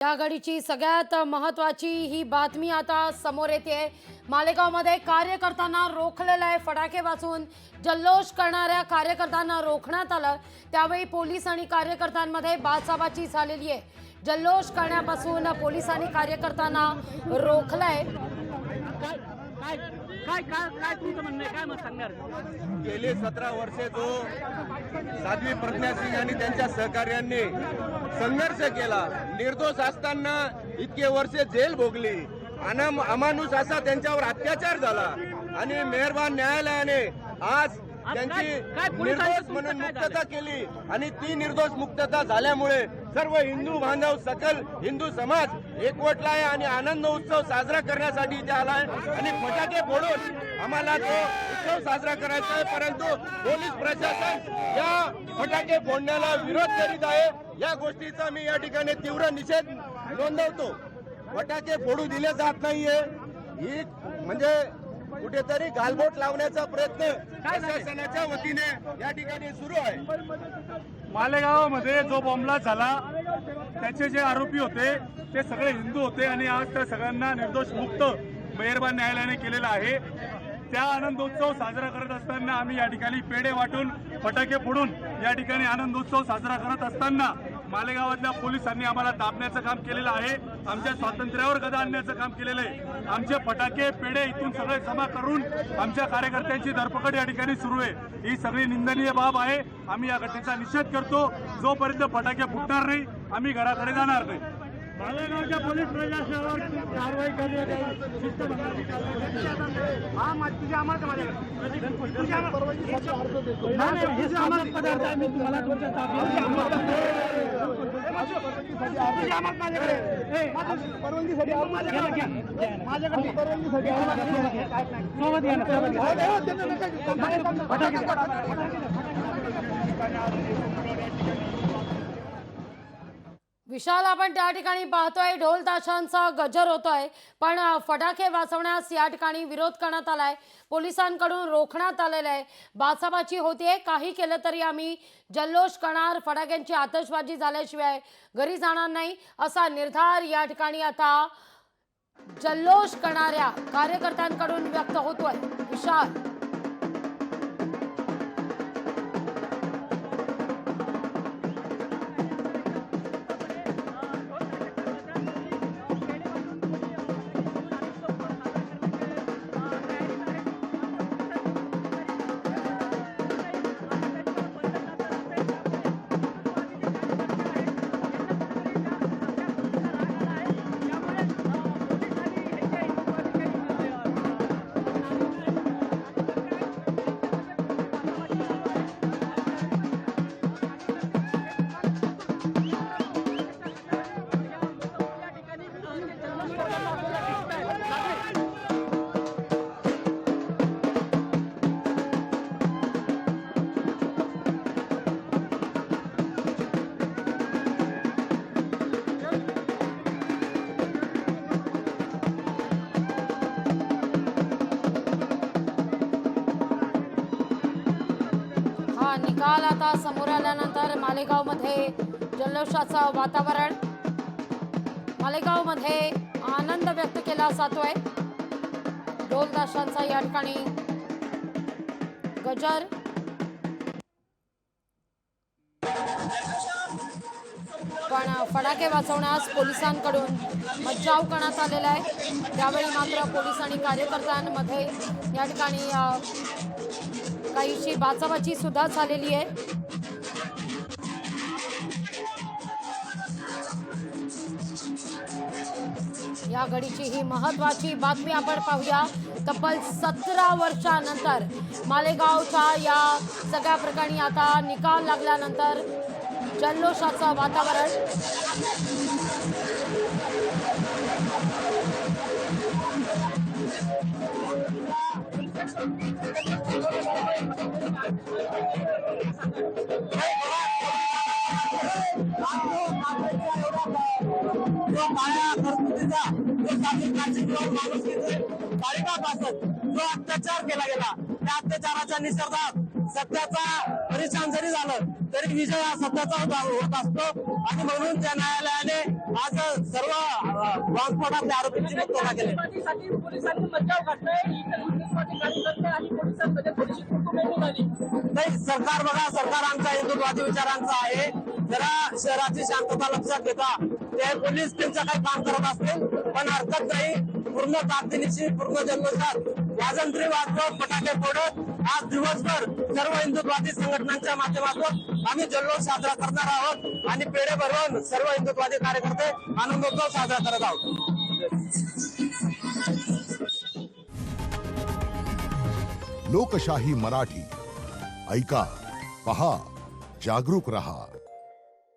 या घडीची सगळ्यात महत्त्वाची ही बातमी आता समोर येते। मालेगावमध्ये कार्यकर्त्यांना रोखलेलं आहे। फटाके वाजवून जल्लोष करणाऱ्या कार्यकर्त्यांना रोखण्यात आलं। त्यावेळी पोलीस आणि कार्यकर्त्यांमध्ये बाचाबाची झालेली आहे। जल्लोष करण्यापासून पोलिसांनी कार्यकर्त्यांना रोखलंय। गेली 17 वर्षे जो साध्वी प्रज्ञा सिंग आणि त्यांच्या सहकार्यांनी संघर्ष केला, निर्दोष असताना इतके वर्षे जेल भोगली, अमानुष असा त्यांच्यावर अत्याचार झाला आणि मेहरबान न्यायालयाने आज त्यांची निर्दोष म्हणून मुक्तता केली आणि ती निर्दोष मुक्तता झाल्यामुळे सर्व हिंदू बांधव सकल हिंदू समाज एकवटला आहे आणि आनंद उत्सव साजरा करण्यासाठी इथे आलाय आणि फटाके फोडून आम्हाला तो उत्सव साजरा करायचा आहे। परंतु पोलीस प्रशासन या फटाके फोडण्याला विरोध करीत आहे। या गोष्टीचा मी या ठिकाणी तीव्र निषेध नोंदवतो। फटाके फोडू दिले जात नाहीये, ही म्हणजे कुठेतरी गालबोट लावण्याचा प्रयत्न प्रशासनाच्या वतीने या ठिकाणी सुरू आहे। मालेगावमध्ये जो बॉम्बलास्ट झाला त्याचे जे आरोपी होते ते सगळे हिंदू होते आणि आज त्या सगळ्यांना निर्दोष मुक्त मेहरबान न्यायालयाने केलेला आहे। त्या आनंदोत्सव साजरा करत असताना आम्ही या ठिकाणी पेढे वाटून फटाके फोडून या ठिकाणी आनंदोत्सव साजरा करत असताना मालेगावातल्या पोलिसांनी आम्हाला दाबण्याचं काम केलेलं आहे। आमच्या स्वातंत्र्यावर गदा आणण्याचं काम केलेलं आहे। आमचे फटाके पेढे इथून सगळे जमा करून आमच्या कार्यकर्त्यांची धरपकड या ठिकाणी सुरू आहे। ही सगळी निंदनीय बाब आहे। आम्ही या घटनेचा निषेध करतो। जोपर्यंत फटाके फुटणार नाही आम्ही घराकडे जाणार नाही। मालेगावच्या पोलीस प्रशासनावर कारवाई करण्यात शिस्तभंगाची पदार्थ आहे मी तुम्हाला तुमच्या विशाल, आपण त्या ठिकाणी पाहतोय ढोल ताशांचा गजर होतोय, पण फटाके वाजवण्यास या ठिकाणी विरोध करण्यात आलाय। पोलिसांकडून रोखण्यात आलेलं आहे। बाचाबाची होतीये। काही केलं तरी आम्ही जल्लोष करणार, फटाक्यांची आतषबाजी झाल्याशिवाय घरी जाणार नाही असा निर्धार या ठिकाणी आता जल्लोष करणाऱ्या कार्यकर्त्यांकडून व्यक्त होतोय। विशाल, निकाल आता समोर आल्यानंतर मालेगावमध्ये जल्लोषाचं वातावरण, मालेगावमध्ये आनंद व्यक्त केला जातोय। ढोल ताशांचा या ठिकाणी गजर, पण फटाके वाजवण्यास पोलिसांकडून मज्जाव करण्यात आलेला आहे। त्यावेळी मात्र पोलीस आणि कार्यकर्त्यांमध्ये या ठिकाणी काहीशी बाचाबाची सुद्धा झालेली आहे। या घडीची ही महत्त्वाची बातमी आपण पाहूया। तब्बल 17 वर्षांनंतर मालेगावच्या या सगळ्या प्रकरणी आता निकाल लागल्यानंतर जल्लोषाचं वातावरण। जो अत्याचार केला गेला त्या अत्याचाराच्या निषेधात सत्याचा परिश्रम जरी झालं तरी थेट विजय हा सत्याचा होत असतो आणि म्हणून त्या न्यायालयाने आज सर्व बॉम्बस्फोटातल्या आरोपींची मुक्तता केली. पोलिसांनी मज्जाव घातलाय. हिंदुत्ववादी कार्यकर्ते आणि पोलिसांमध्ये थोडीशी कुटुंब झाली. नाही, सरकार बघा, सरकार आमचा हिंदुत्ववादी विचारांचा आहे. जरा शहराची शांतता लक्षात घेता ते पोलीस त्यांचं काही काम करत असतील, पण हरकत नाही. पूर्ण ताकदीनिशी पूर्ण जन्मसात वाजंत्री वाजवत फटाके फोडत आज दिवसभर सर्व हिंदुत्ववादी संघटनांच्या माध्यमातून आम्ही जल्लोष साजरा करणार आहोत आणि पेढे भरवून सर्व हिंदुत्ववादी कार्यकर्ते आनंदोत्सव साजरा करत आहोत. लोकशाही मराठी ऐका, पहा, जागरूक रहा.